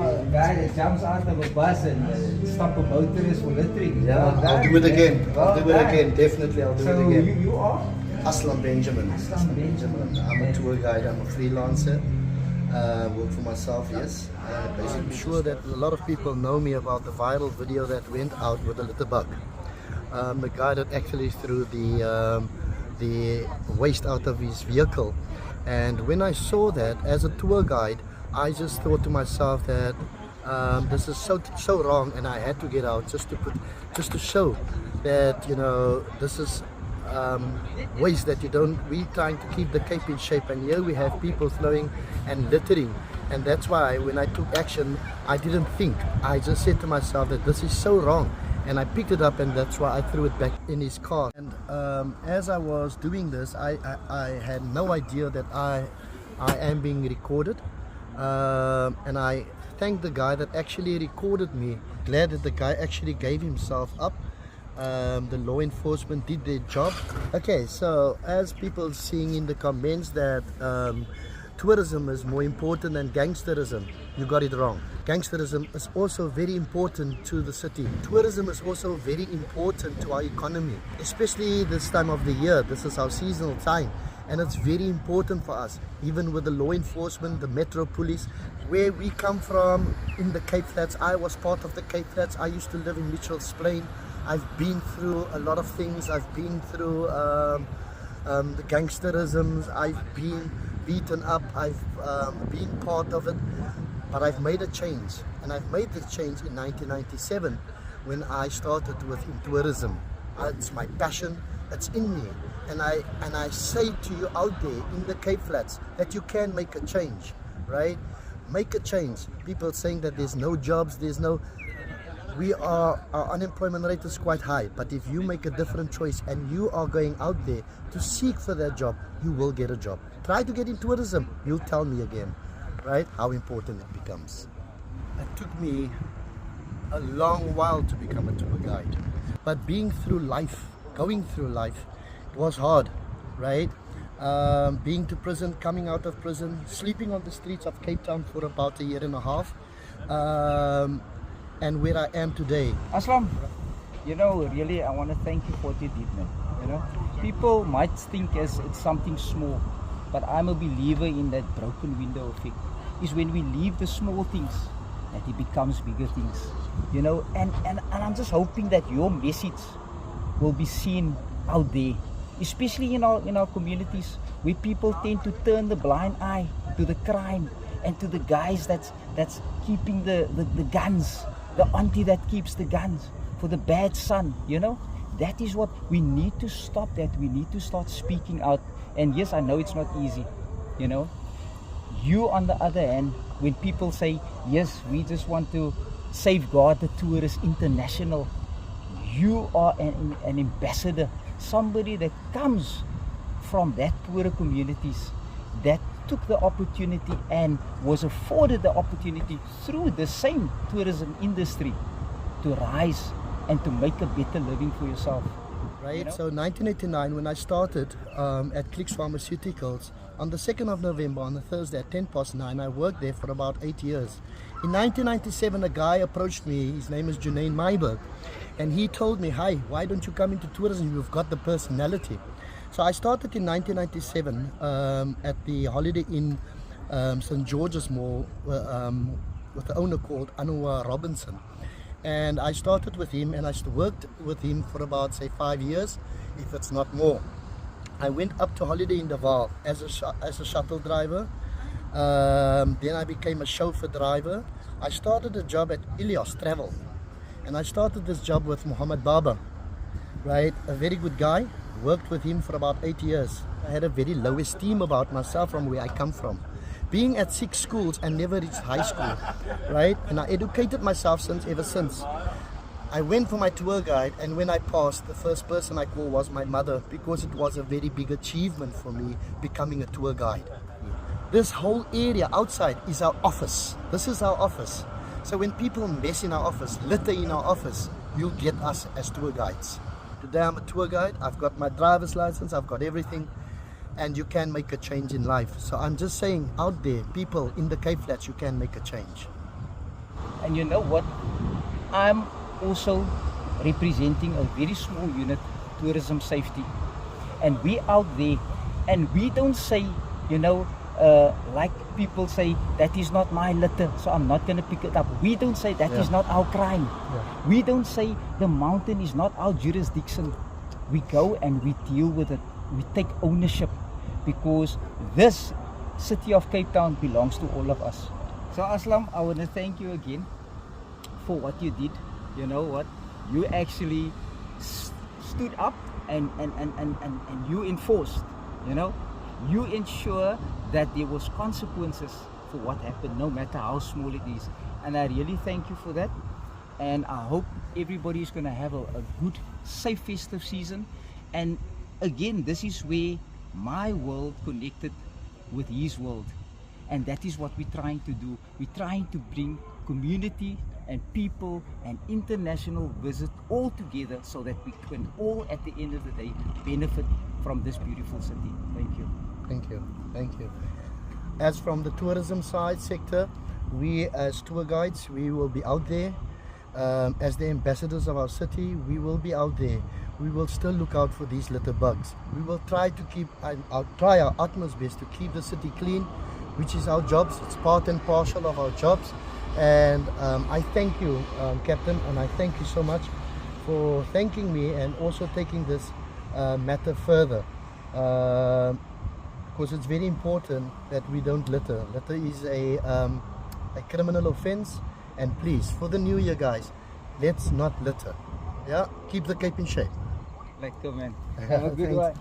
a guy that jumps out of a bus and stop a motorist for littering. Yeah, I'll do it again. I'll do it again. Definitely, I'll do it again. So you are? Aslam Benjamin. Aslam Benjamin. I'm a tour guide. I'm a freelancer. Work for myself, yes. Basically, I'm sure that a lot of people know me about the viral video that went out with the litterbug. The guy that actually threw the waste out of his vehicle. And when I saw that as a tour guide, I just thought to myself that this is so wrong, and I had to get out just to show that, you know, this is ways that you don't. We're trying to keep the Cape in shape, and here we have people throwing and littering. And that's why when I took action, I didn't think. I just said to myself that this is so wrong, and I picked it up, and that's why I threw it back in his car. And as I was doing this, I had no idea that I am being recorded, and I thank the guy that actually recorded me. Glad that the guy actually gave himself up. The law enforcement did their job. Okay, so as people seeing in the comments that tourism is more important than gangsterism, you got it wrong. Gangsterism is also very important to the city. Tourism is also very important to our economy, especially this time of the year. This is our seasonal time, and it's very important for us, even with the law enforcement, the metro police. Where we come from in the Cape Flats, I was part of the Cape Flats. I used to live in Mitchell's Plain. I've been through a lot of things. I've been through the gangsterisms. I've been beaten up. I've been part of it. But I've made a change. And I've made the change in 1997 when I started within tourism. It's my passion. It's in me. And I say to you out there in the Cape Flats that you can make a change, right? Make a change. People saying that there's no jobs, our unemployment rate is quite high, but if you make a different choice and you are going out there to seek for that job, you will get a job. Try to get in tourism, you'll tell me again, right, how important it becomes. It took me a long while to become a tour guide, but going through life, it was hard, right? Being to prison, coming out of prison, sleeping on the streets of Cape Town for about a year and a half. And where I am today. Aslam, you know, really, I want to thank you for what you did, man. You know, people might think it's something small, but I'm a believer in that broken window effect. Is when we leave the small things, that it becomes bigger things. You know, and I'm just hoping that your message will be seen out there, especially in our communities, where people tend to turn the blind eye to the crime and to the guys that's keeping the guns. The auntie that keeps the guns for the bad son, you know. That is what we need to stop. That we need to start speaking out. And yes, I know it's not easy, you know. You, on the other hand, when people say, yes, we just want to safeguard the tourist international, you are an ambassador, somebody that comes from that poorer communities, that took the opportunity and was afforded the opportunity through the same tourism industry to rise and to make a better living for yourself. Right, you know? So 1989 when I started at Clicks Pharmaceuticals, on the 2nd of November, on a Thursday at 9:10, I worked there for about 8 years. In 1997 a guy approached me, his name is Junaid Maiberg, and he told me, hi, why don't you come into tourism, you've got the personality. So I started in 1997 at the Holiday Inn St. George's Mall with the owner called Anwar Robinson. And I started with him, and I worked with him for about, say, 5 years, if it's not more. I went up to Holiday Inn Vaal as a shuttle driver. Then I became a chauffeur driver. I started a job at Ilios Travel. And I started this job with Muhammad Baba, right? A very good guy. Worked with him for about 8 years. I had a very low esteem about myself from where I come from. Being at 6 schools and never reached high school, right? And I educated myself ever since. I went for my tour guide, and when I passed, the first person I called was my mother, because it was a very big achievement for me becoming a tour guide. This whole area outside is our office. This is our office. So when people mess in our office, litter in our office, you'll get us as tour guides. Today I'm a tour guide, I've got my driver's license, I've got everything, and you can make a change in life. So I'm just saying, out there, people in the Cape Flats, you can make a change. And you know what? I'm also representing a very small unit, tourism safety. And we out there, and we don't say, you know, like people say, that is not my litter, so I'm not going to pick it up. We don't say that is not our crime. Yeah. We don't say the mountain is not our jurisdiction. We go and we deal with it. We take ownership, because this city of Cape Town belongs to all of us. So Aslam, I want to thank you again for what you did. You know what? You actually stood up and you enforced, you know, you ensure that there was consequences for what happened, no matter how small it is. And I really thank you for that. And I hope everybody is going to have a good, safe festive season. And again, this is where my world connected with his world. And that is what we're trying to do. We're trying to bring community and people and international visit all together, so that we can all at the end of the day benefit from this beautiful city. Thank you. Thank you. Thank you. As from the tourism side sector, we as tour guides, we will be out there. As the ambassadors of our city, we will be out there. We will still look out for these litter bugs. We will try to keep, try our utmost best to keep the city clean, which is our jobs. It's part and parcel of our jobs. And I thank you, Captain, and I thank you so much for thanking me and also taking this matter further. Because it's very important that we don't litter. Litter is a criminal offense. And please, for the new year, guys, let's not litter. Yeah, keep the Cape in shape. Like, man. Have a good one.